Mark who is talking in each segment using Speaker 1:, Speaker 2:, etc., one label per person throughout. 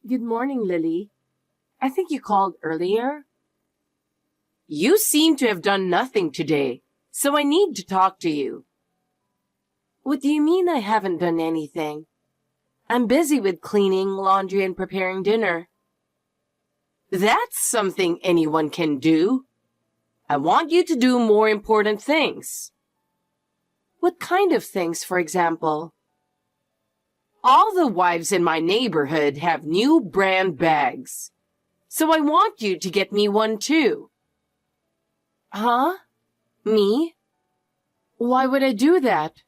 Speaker 1: Good morning, Lily. I think you called earlier.
Speaker 2: You seem to have done nothing today, so I need to talk to you.
Speaker 1: What do you mean I haven't done anything? I'm busy with cleaning, laundry, and preparing dinner.
Speaker 2: That's something anyone can do. I want you to do more important things.
Speaker 1: What kind of things, for example?
Speaker 2: All the wives in my neighborhood have new brand bags, so I want you to get me one too.
Speaker 1: Huh? Me? Why would I do that?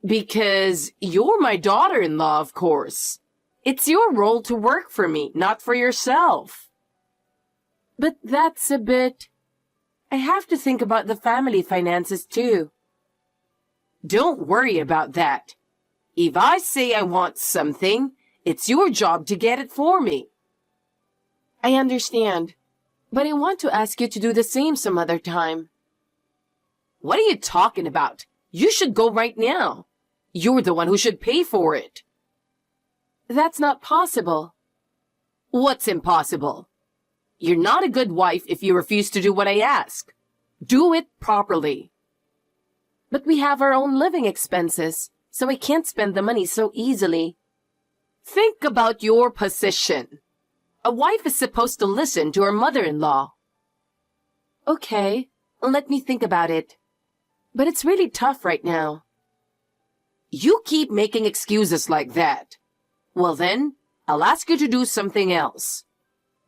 Speaker 2: Because you're my daughter-in-law, of course. It's your role to work for me, not for yourself.
Speaker 1: But that's a bit... I have to think about the family finances too.
Speaker 2: Don't worry about that. If I say I want something, it's your job to get it for me.
Speaker 1: I understand, but I want to ask you to do the same some other time.
Speaker 2: What are you talking about? You should go right now. You're the one who should pay for it.
Speaker 1: That's not possible.
Speaker 2: What's impossible? You're not a good wife if you refuse to do what I ask. Do it properly.
Speaker 1: But we have our own living expenses, so I can't spend the money so easily.
Speaker 2: Think about your position. A wife is supposed to listen to her mother-in-law.
Speaker 1: Okay, let me think about it. But it's really tough right now.
Speaker 2: You keep making excuses like that. Well then, I'll ask you to do something else.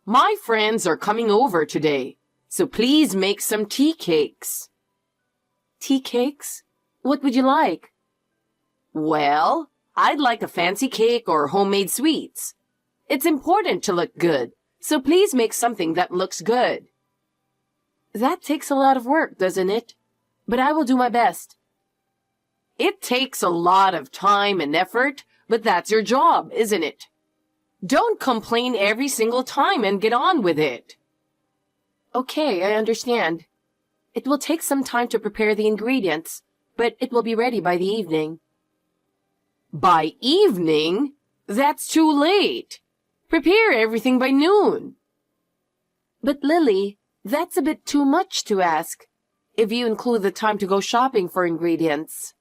Speaker 2: My friends are coming over today, so please make some tea cakes.
Speaker 1: Tea cakes? What would you like?
Speaker 2: Well, I'd like a fancy cake or homemade sweets. It's important to look good, so please make something that looks good.
Speaker 1: That takes a lot of work, doesn't it? But I will do my best.
Speaker 2: It takes a lot of time and effort, but that's your job, isn't it? Don't complain every single time and get on with it.
Speaker 1: Okay, I understand. It will take some time to prepare the ingredients, but it will be ready by the evening.
Speaker 2: By evening? That's too late. Prepare everything by noon.
Speaker 1: But Lily, that's a bit too much to ask, if you include the time to go shopping for ingredients.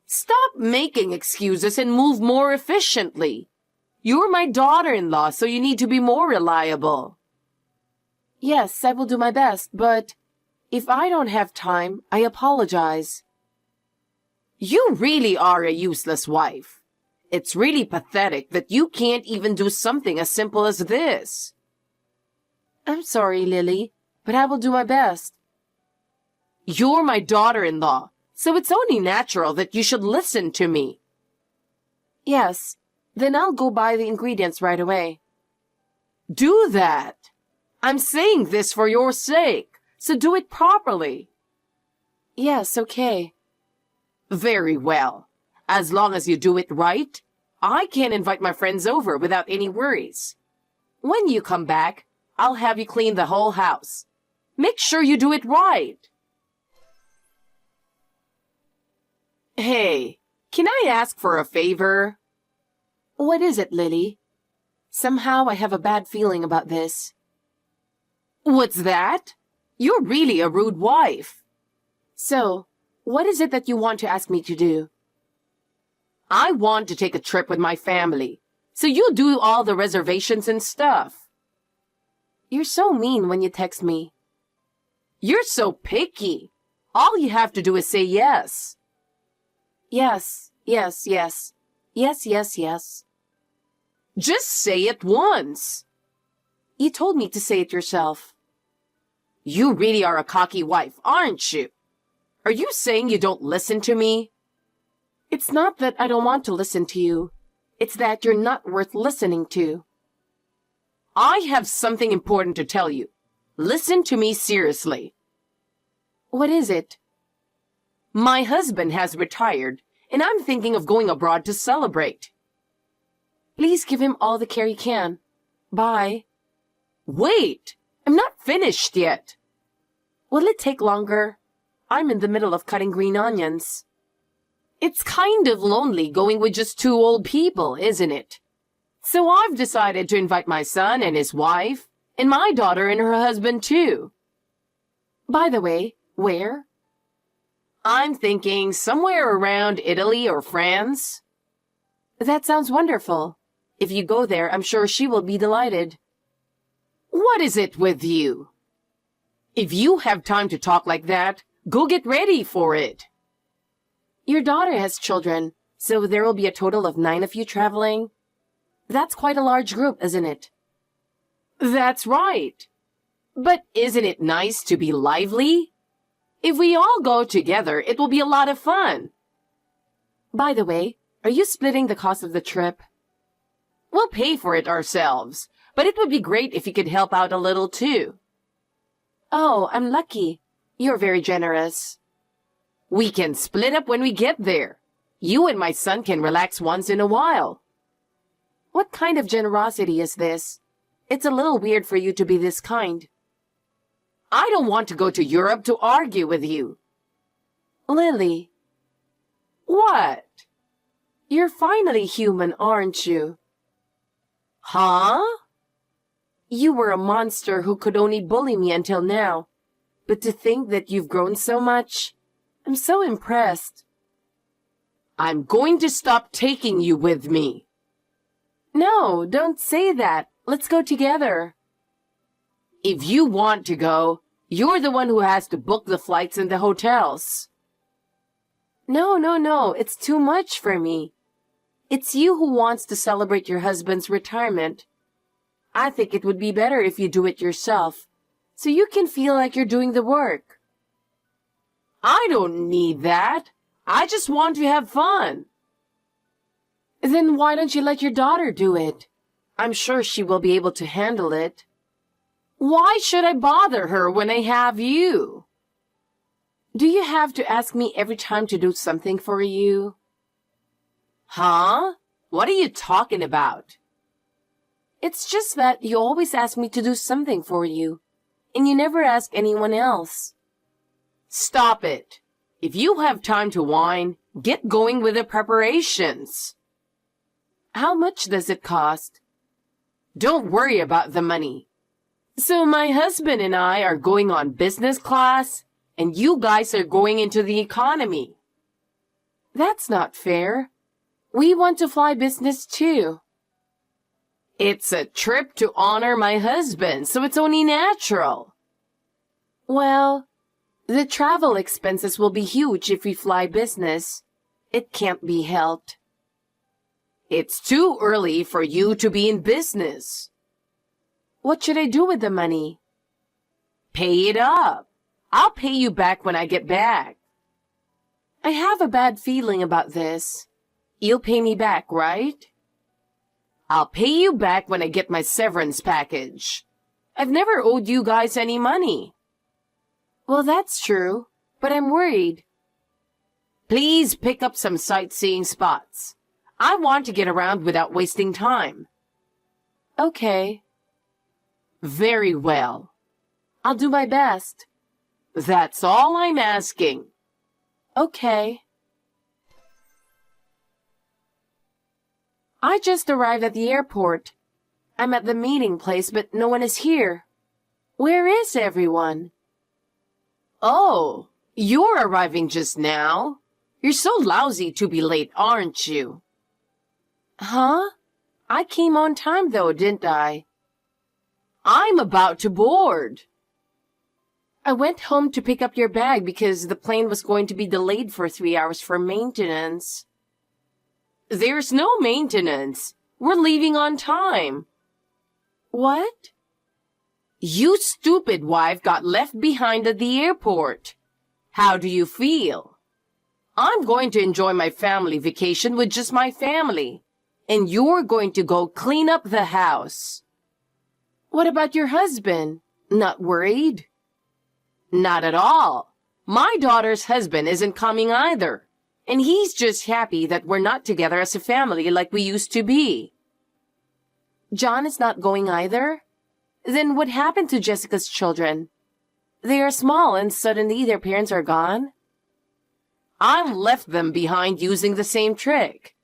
Speaker 2: Stop making excuses and move more efficiently. You're my daughter-in-law, so you need to be more reliable.
Speaker 1: Yes, I will do my best, but if I don't have time, I apologize.
Speaker 2: You really are a useless wife. It's really pathetic that you can't even do something as simple as this.
Speaker 1: I'm sorry, Lily, but I will do my best.
Speaker 2: You're my daughter-in-law, so it's only natural that you should listen to me.
Speaker 1: Yes, then I'll go buy the ingredients right away.
Speaker 2: Do that. I'm saying this for your sake, so do it properly.
Speaker 1: Yes, okay.
Speaker 2: Very well. As long as you do it right, I can invite my friends over without any worries. When you come back, I'll have you clean the whole house. Make sure you do it right. Hey, can I ask for a favor?
Speaker 1: What is it, Lily? Somehow I have a bad feeling about this.
Speaker 2: What's that? You're really a rude wife.
Speaker 1: So, what is it that you want to ask me to do?
Speaker 2: I want to take a trip with my family, so you do all the reservations and stuff.
Speaker 1: You're so mean when you text me.
Speaker 2: You're so picky. All you have to do is say yes.
Speaker 1: Yes, yes, yes. Yes, yes, yes.
Speaker 2: Just say it once.
Speaker 1: You told me to say it yourself.
Speaker 2: You really are a cocky wife, aren't you? Are you saying you don't listen to me?
Speaker 1: It's not that I don't want to listen to you. It's that you're not worth listening to.
Speaker 2: I have something important to tell you. Listen to me seriously.
Speaker 1: What is it?
Speaker 2: My husband has retired, and I'm thinking of going abroad to celebrate.
Speaker 1: Please give him all the care you can. Bye.
Speaker 2: Wait, I'm not finished yet.
Speaker 1: Will it take longer? I'm in the middle of cutting green onions.
Speaker 2: It's kind of lonely going with just two old people, isn't it? So I've decided to invite my son and his wife, and my daughter and her husband too.
Speaker 1: By the way, where?
Speaker 2: I'm thinking somewhere around Italy or France.
Speaker 1: That sounds wonderful. If you go there, I'm sure she will be delighted.
Speaker 2: What is it with you? If you have time to talk like that, go get ready for it.
Speaker 1: Your daughter has children, so there will be a total of 9 of you traveling. That's quite a large group, isn't it?
Speaker 2: That's right. But isn't it nice to be lively? If we all go together, it will be a lot of fun.
Speaker 1: By the way, are you splitting the cost of the trip?
Speaker 2: We'll pay for it ourselves, but it would be great if you could help out a little too.
Speaker 1: Oh, I'm lucky. You're very generous.
Speaker 2: We can split up when we get there. You and my son can relax once in a while.
Speaker 1: What kind of generosity is this? It's a little weird for you to be this kind.
Speaker 2: I don't want to go to Europe to argue with you.
Speaker 1: Lily.
Speaker 2: What?
Speaker 1: You're finally human, aren't you?
Speaker 2: Huh?
Speaker 1: You were a monster who could only bully me until now. But to think that you've grown so much, I'm so impressed.
Speaker 2: I'm going to stop taking you with me.
Speaker 1: No, don't say that. Let's go together.
Speaker 2: If you want to go, you're the one who has to book the flights and the hotels.
Speaker 1: No, it's too much for me. It's you who wants to celebrate your husband's retirement. I think it would be better if you do it yourself, so you can feel like you're doing the work.
Speaker 2: I don't need that. I just want to have fun.
Speaker 1: Then why don't you let your daughter do it? I'm sure she will be able to handle it.
Speaker 2: Why should I bother her when I have you?
Speaker 1: Do you have to ask me every time to do something for you?
Speaker 2: Huh? What are you talking about?
Speaker 1: It's just that you always ask me to do something for you, and you never ask anyone else.
Speaker 2: Stop it. If you have time to whine, get going with the preparations.
Speaker 1: How much does it cost?
Speaker 2: Don't worry about the money. So my husband and I are going on business class, and you guys are going into the economy.
Speaker 1: That's not fair. We want to fly business too.
Speaker 2: It's a trip to honor my husband, so it's only natural.
Speaker 1: Well, the travel expenses will be huge if we fly business. It can't be helped.
Speaker 2: It's too early for you to be in business.
Speaker 1: What should I do with the money?
Speaker 2: Pay it up. I'll pay you back when I get back.
Speaker 1: I have a bad feeling about this. You'll pay me back, right?
Speaker 2: I'll pay you back when I get my severance package. I've never owed you guys any money.
Speaker 1: Well, that's true, but I'm worried.
Speaker 2: Please pick up some sightseeing spots. I want to get around without wasting time.
Speaker 1: Okay.
Speaker 2: Very well.
Speaker 1: I'll do my best.
Speaker 2: That's all I'm asking.
Speaker 1: Okay. I just arrived at the airport. I'm at the meeting place, but no one is here. Where is everyone?
Speaker 2: Oh, you're arriving just now? You're so lousy to be late, aren't you?
Speaker 1: Huh? I came on time though, didn't I?
Speaker 2: I'm about to board.
Speaker 1: I went home to pick up your bag because the plane was going to be delayed for 3 hours for maintenance.
Speaker 2: There's no maintenance. We're leaving on time.
Speaker 1: What?
Speaker 2: You stupid wife got left behind at the airport. How do you feel? I'm going to enjoy my family vacation with just my family, and you're going to go clean up the house.
Speaker 1: What about your husband? Not worried?
Speaker 2: Not at all. My daughter's husband isn't coming either, and he's just happy that we're not together as a family like we used to be.
Speaker 1: John is not going either? Then what happened to Jessica's children? They are small and suddenly their parents are gone?
Speaker 2: I left them behind using the same trick.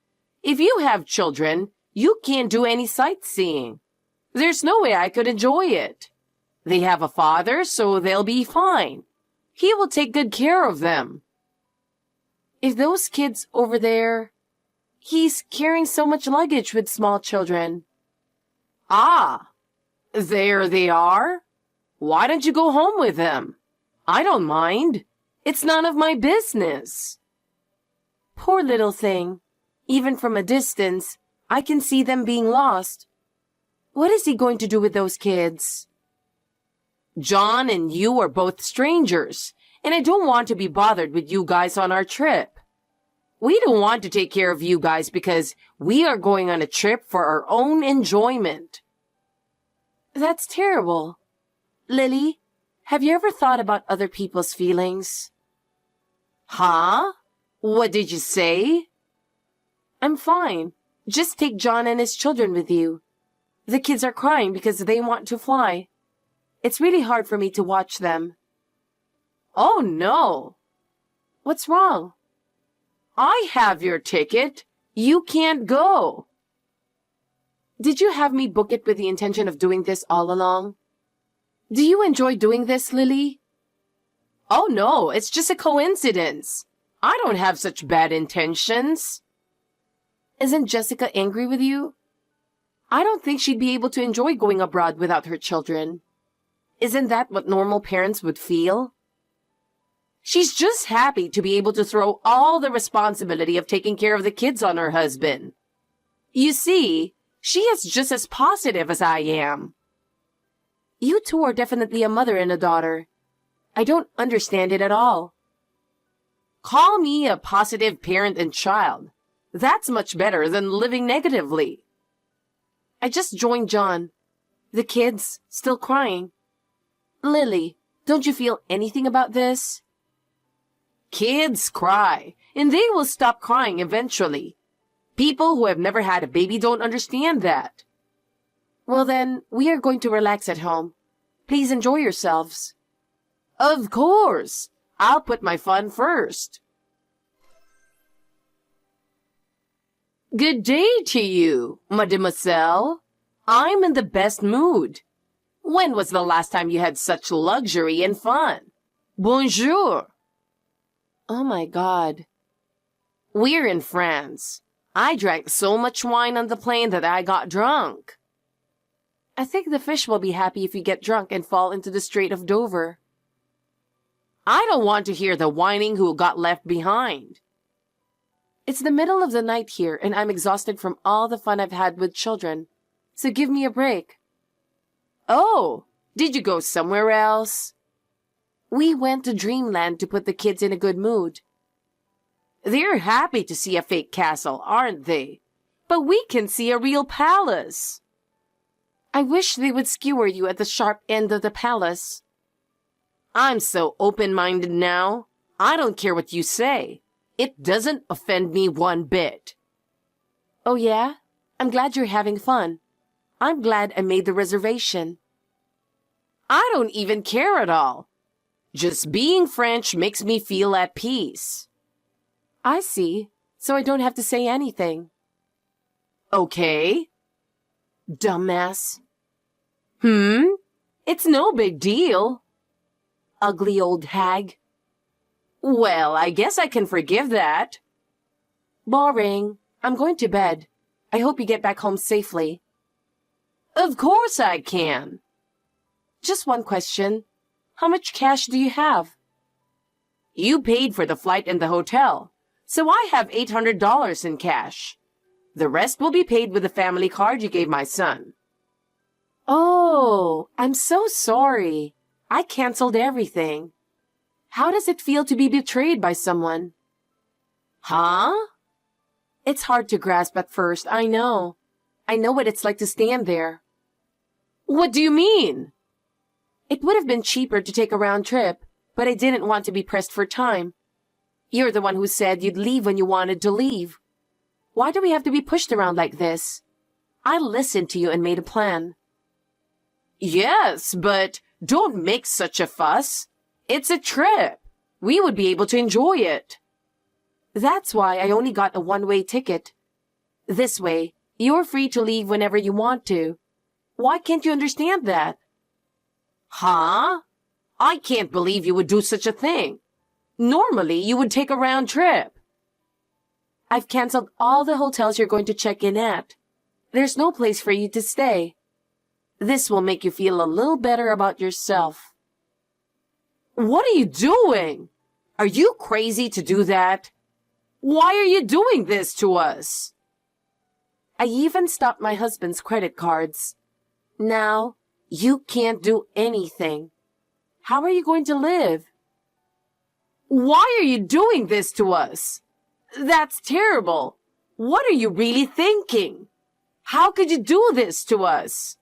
Speaker 2: If you have children, You can't do any sightseeing. There's no way I could enjoy it. They have a father, so they'll be fine. He will take good care of them.
Speaker 1: If those kids over there, he's carrying so much luggage with small children.
Speaker 2: Ah, there they are. Why don't you go home with them? I don't mind. It's none of my business.
Speaker 1: Poor little thing. Even from a distance, I can see them being lost. What is he going to do with those kids?
Speaker 2: John and you are both strangers, and I don't want to be bothered with you guys on our trip. We don't want to take care of you guys because we are going on a trip for our own enjoyment.
Speaker 1: That's terrible. Lily, have you ever thought about other people's feelings?
Speaker 2: Huh? What did you say?
Speaker 1: I'm fine. Just take John and his children with you. The kids are crying because they want to fly. It's really hard for me to watch them.
Speaker 2: Oh, no.
Speaker 1: What's wrong?
Speaker 2: I have your ticket. You can't go.
Speaker 1: Did you have me book it with the intention of doing this all along? Do you enjoy doing this, Lily?
Speaker 2: Oh, no, it's just a coincidence. I don't have such bad intentions.
Speaker 1: Isn't Jessica angry with you? I don't think she'd be able to enjoy going abroad without her children. Isn't that what normal parents would feel?
Speaker 2: She's just happy to be able to throw all the responsibility of taking care of the kids on her husband. You see, she is just as positive as I am.
Speaker 1: You two are definitely a mother and a daughter. I don't understand it at all.
Speaker 2: Call me a positive parent and child. That's much better than living negatively.
Speaker 1: I just joined John. The kids still crying. Lily, don't you feel anything about this?
Speaker 2: Kids cry, and they will stop crying eventually. People who have never had a baby don't understand that.
Speaker 1: Well then, we are going to relax at home. Please enjoy yourselves.
Speaker 2: Of course. I'll put my fun first. Good day to you, mademoiselle. I'm in the best mood. When was the last time you had such luxury and fun? Bonjour.
Speaker 1: Oh my God.
Speaker 2: We're in France. I drank so much wine on the plane that I got drunk.
Speaker 1: I think the fish will be happy if you get drunk and fall into the Strait of Dover.
Speaker 2: I don't want to hear the whining who got left behind.
Speaker 1: It's the middle of the night here, and I'm exhausted from all the fun I've had with children. So give me a break.
Speaker 2: Oh, did you go somewhere else?
Speaker 1: We went to Dreamland to put the kids in a good mood.
Speaker 2: They're happy to see a fake castle, aren't they? But we can see a real palace.
Speaker 1: I wish they would skewer you at the sharp end of the palace.
Speaker 2: I'm so open-minded now. I don't care what you say. It doesn't offend me one bit.
Speaker 1: Oh yeah? I'm glad you're having fun. I'm glad I made the reservation.
Speaker 2: I don't even care at all. Just being French makes me feel at peace.
Speaker 1: I see. So I don't have to say anything.
Speaker 2: Okay.
Speaker 1: Dumbass.
Speaker 2: It's no big deal.
Speaker 1: Ugly old hag.
Speaker 2: Well, I guess I can forgive that.
Speaker 1: Boring. I'm going to bed. I hope you get back home safely.
Speaker 2: Of course I can.
Speaker 1: Just one question. How much cash do you have?
Speaker 2: You paid for the flight and the hotel, so I have $800 in cash. The rest will be paid with the family card you gave my son.
Speaker 1: Oh, I'm so sorry. I canceled everything. How does it feel to be betrayed by someone?
Speaker 2: Huh?
Speaker 1: It's hard to grasp at first, I know. I know what it's like to stand there.
Speaker 2: What do you mean?
Speaker 1: It would have been cheaper to take a round trip, but I didn't want to be pressed for time. You're the one who said you'd leave when you wanted to leave. Why do we have to be pushed around like this? I listened to you and made a plan.
Speaker 2: Yes, but don't make such a fuss. It's a trip. We would be able to enjoy it.
Speaker 1: That's why I only got a one-way ticket. This way, You're free to leave whenever you want to. Why can't you understand that?
Speaker 2: Huh? I can't believe you would do such a thing. Normally, you would take a round trip.
Speaker 1: I've canceled all the hotels you're going to check in at. There's no place for you to stay. This will make you feel a little better about yourself.
Speaker 2: What are you doing? Are you crazy to do that? Why are you doing this to us?
Speaker 1: I even stopped my husband's credit cards. Now, you can't do anything. How are you going to live?
Speaker 2: Why are you doing this to us? That's terrible. What are you really thinking? How could you do this to us?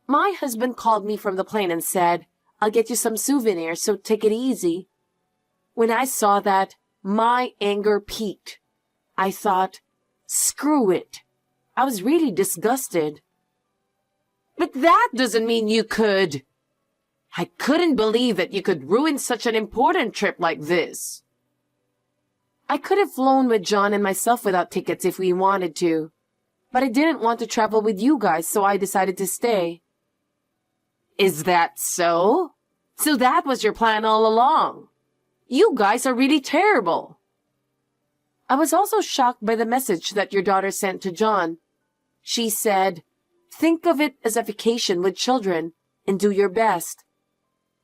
Speaker 1: My husband called me from the plane and said, I'll get you some souvenirs, so take it easy. When I saw that, my anger peaked. I thought, screw it. I was really disgusted.
Speaker 2: But that doesn't mean you could. I couldn't believe that you could ruin such an important trip like this.
Speaker 1: I could have flown with John and myself without tickets if we wanted to. But I didn't want to travel with you guys, so I decided to stay.
Speaker 2: Is that so? So that was your plan all along. You guys are really terrible.
Speaker 1: I was also shocked by the message that your daughter sent to John. She said, think of it as a vacation with children and do your best.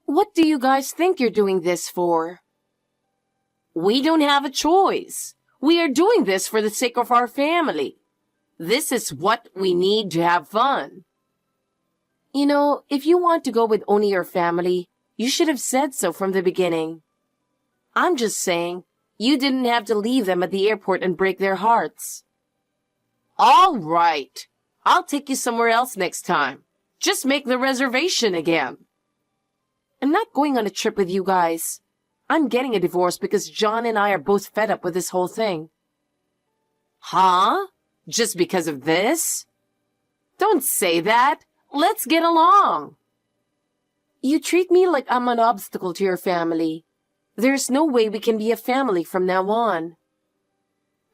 Speaker 1: What do you guys think you're doing this for?
Speaker 2: We don't have a choice. We are doing this for the sake of our family. This is what we need to have fun.
Speaker 1: You know, if you want to go with only your family, you should have said so from the beginning. I'm just saying, you didn't have to leave them at the airport and break their hearts.
Speaker 2: All right. I'll take you somewhere else next time. Just make the reservation again.
Speaker 1: I'm not going on a trip with you guys. I'm getting a divorce because John and I are both fed up with this whole thing.
Speaker 2: Huh? Just because of this? Don't say that. Let's get along.
Speaker 1: You treat me like I'm an obstacle to your family. There's no way we can be a family from now on.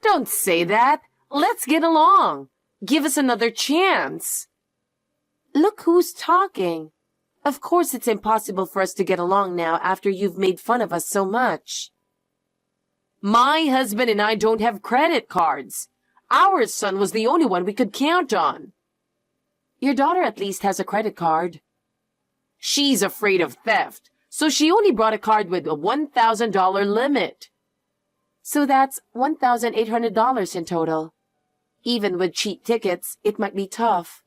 Speaker 2: Don't say that. Let's get along. Give us another chance.
Speaker 1: Look who's talking. Of course it's impossible for us to get along now after you've made fun of us so much.
Speaker 2: My husband and I don't have credit cards. Our son was the only one we could count on.
Speaker 1: Your daughter at least has a credit card.
Speaker 2: She's afraid of theft, so she only brought a card with a $1,000 limit.
Speaker 1: So that's $1,800 in total. Even with cheap tickets, it might be tough.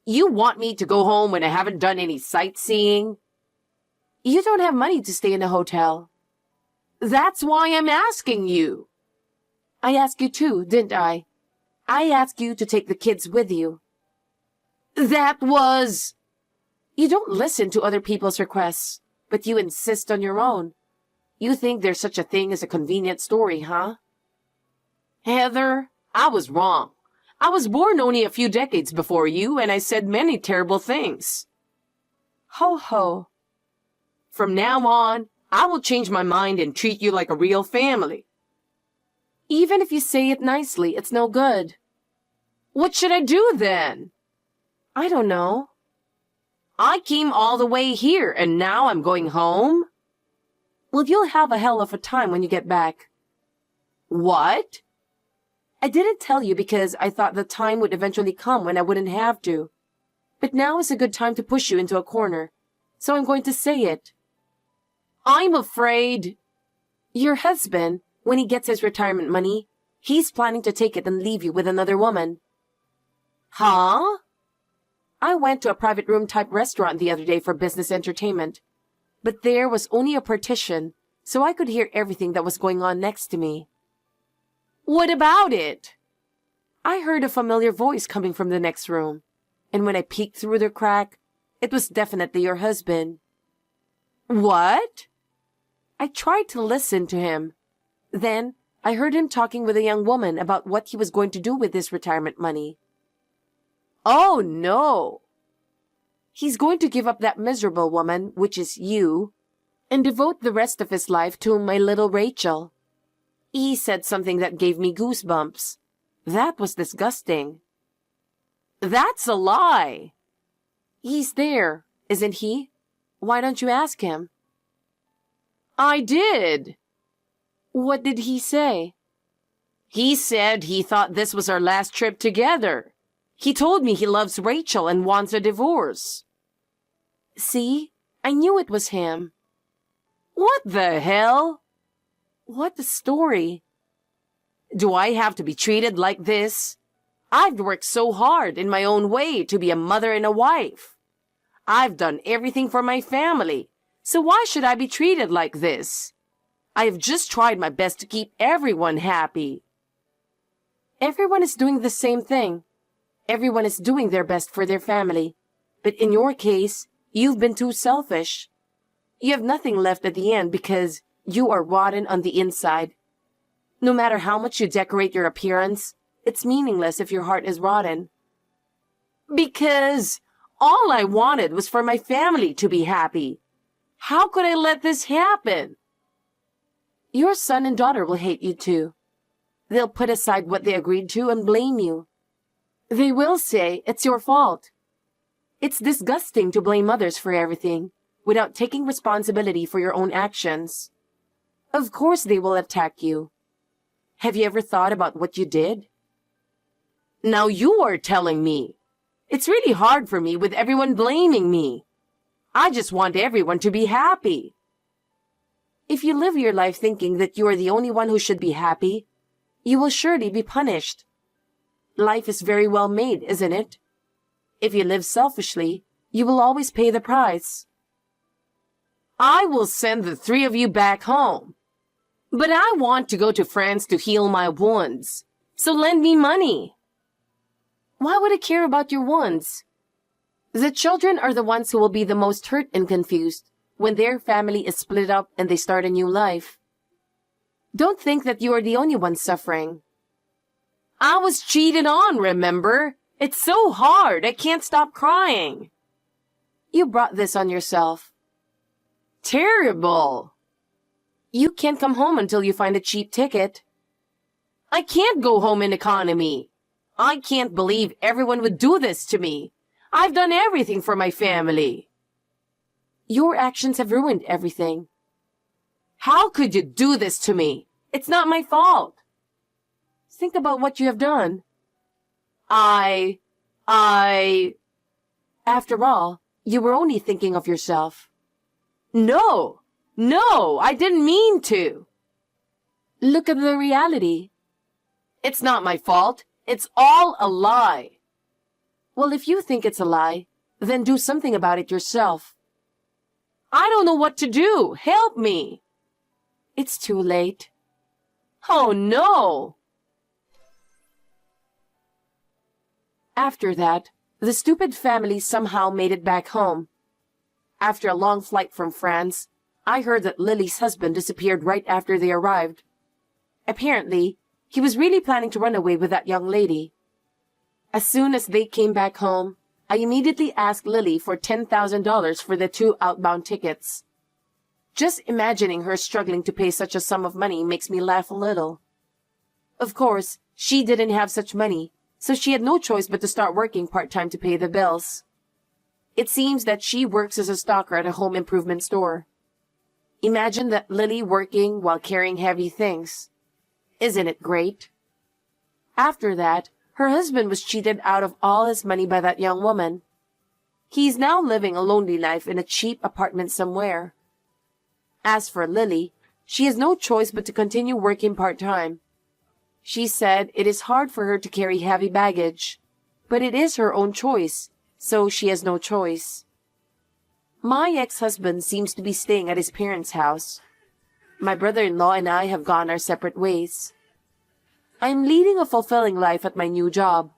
Speaker 2: You want me to go home when I haven't done any sightseeing?
Speaker 1: You don't have money to stay in a hotel.
Speaker 2: That's why I'm asking you.
Speaker 1: I asked you too, didn't I? I asked you to take the kids with you.
Speaker 2: That was...
Speaker 1: You don't listen to other people's requests, but you insist on your own. You think there's such a thing as a convenient story, huh?
Speaker 2: Heather, I was wrong. I was born only a few decades before you, and I said many terrible things.
Speaker 1: Ho ho.
Speaker 2: From now on, I will change my mind and treat you like a real family.
Speaker 1: Even if you say it nicely, it's no good.
Speaker 2: What should I do then?
Speaker 1: I don't know.
Speaker 2: I came all the way here, and now I'm going home?
Speaker 1: Well, you'll have a hell of a time when you get back.
Speaker 2: What?
Speaker 1: I didn't tell you because I thought the time would eventually come when I wouldn't have to. But now is a good time to push you into a corner, so I'm going to say it.
Speaker 2: I'm afraid...
Speaker 1: Your husband, when he gets his retirement money, he's planning to take it and leave you with another woman.
Speaker 2: Huh?
Speaker 1: I went to a private room type restaurant the other day for business entertainment. But there was only a partition, so I could hear everything that was going on next to me.
Speaker 2: What about it?
Speaker 1: I heard a familiar voice coming from the next room, and when I peeked through the crack, it was definitely your husband.
Speaker 2: What?
Speaker 1: I tried to listen to him. Then I heard him talking with a young woman about what he was going to do with his retirement money.
Speaker 2: Oh, no.
Speaker 1: He's going to give up that miserable woman, which is you, and devote the rest of his life to my little Rachel. He said something that gave me goosebumps. That was disgusting.
Speaker 2: That's a lie.
Speaker 1: He's there, isn't he? Why don't you ask him?
Speaker 2: I did.
Speaker 1: What did he say?
Speaker 2: He said he thought this was our last trip together. He told me he loves Rachel and wants a divorce.
Speaker 1: See? I knew it was him.
Speaker 2: What the hell?
Speaker 1: What a story.
Speaker 2: Do I have to be treated like this? I've worked so hard in my own way to be a mother and a wife. I've done everything for my family, so why should I be treated like this? I have just tried my best to keep everyone happy.
Speaker 1: Everyone is doing the same thing. Everyone is doing their best for their family. But in your case, you've been too selfish. You have nothing left at the end because you are rotten on the inside. No matter how much you decorate your appearance, it's meaningless if your heart is rotten.
Speaker 2: Because all I wanted was for my family to be happy. How could I let this happen?
Speaker 1: Your son and daughter will hate you too. They'll put aside what they agreed to and blame you. They will say it's your fault. It's disgusting to blame others for everything without taking responsibility for your own actions. Of course they will attack you. Have you ever thought about what you did?
Speaker 2: Now you are telling me. It's really hard for me with everyone blaming me. I just want everyone to be happy.
Speaker 1: If you live your life thinking that you are the only one who should be happy, you will surely be punished. Life is very well made, isn't it? If you live selfishly, you will always pay the price.
Speaker 2: I will send the three of you back home. But I want to go to France to heal my wounds. So lend me money.
Speaker 1: Why would I care about your wounds? The children are the ones who will be the most hurt and confused when their family is split up and they start a new life. Don't think that you are the only one suffering.
Speaker 2: I was cheated on, remember? It's so hard, I can't stop crying.
Speaker 1: You brought this on yourself.
Speaker 2: Terrible.
Speaker 1: You can't come home until you find a cheap ticket.
Speaker 2: I can't go home in economy. I can't believe everyone would do this to me. I've done everything for my family.
Speaker 1: Your actions have ruined everything.
Speaker 2: How could you do this to me? It's not my fault.
Speaker 1: Think about what you have done. After all, you were only thinking of yourself.
Speaker 2: No, I didn't mean to.
Speaker 1: Look at the reality.
Speaker 2: It's not my fault. It's all a lie.
Speaker 1: Well, if you think it's a lie, then do something about it yourself.
Speaker 2: I don't know what to do. Help me.
Speaker 1: It's too late.
Speaker 2: Oh, no.
Speaker 1: After that, the stupid family somehow made it back home. After a long flight from France, I heard that Lily's husband disappeared right after they arrived. Apparently, he was really planning to run away with that young lady. As soon as they came back home, I immediately asked Lily for $10,000 for the 2 outbound tickets. Just imagining her struggling to pay such a sum of money makes me laugh a little. Of course, she didn't have such money, so she had no choice but to start working part-time to pay the bills. It seems that she works as a stalker at a home improvement store. Imagine that Lily working while carrying heavy things. Isn't it great? After that, her husband was cheated out of all his money by that young woman. He's now living a lonely life in a cheap apartment somewhere. As for Lily, she has no choice but to continue working part-time. She said it is hard for her to carry heavy baggage, but it is her own choice, so she has no choice. My ex-husband seems to be staying at his parents' house. My brother-in-law and I have gone our separate ways. I am leading a fulfilling life at my new job.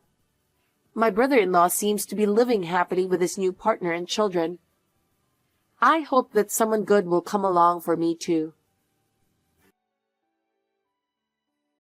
Speaker 1: My brother-in-law seems to be living happily with his new partner and children. I hope that someone good will come along for me too.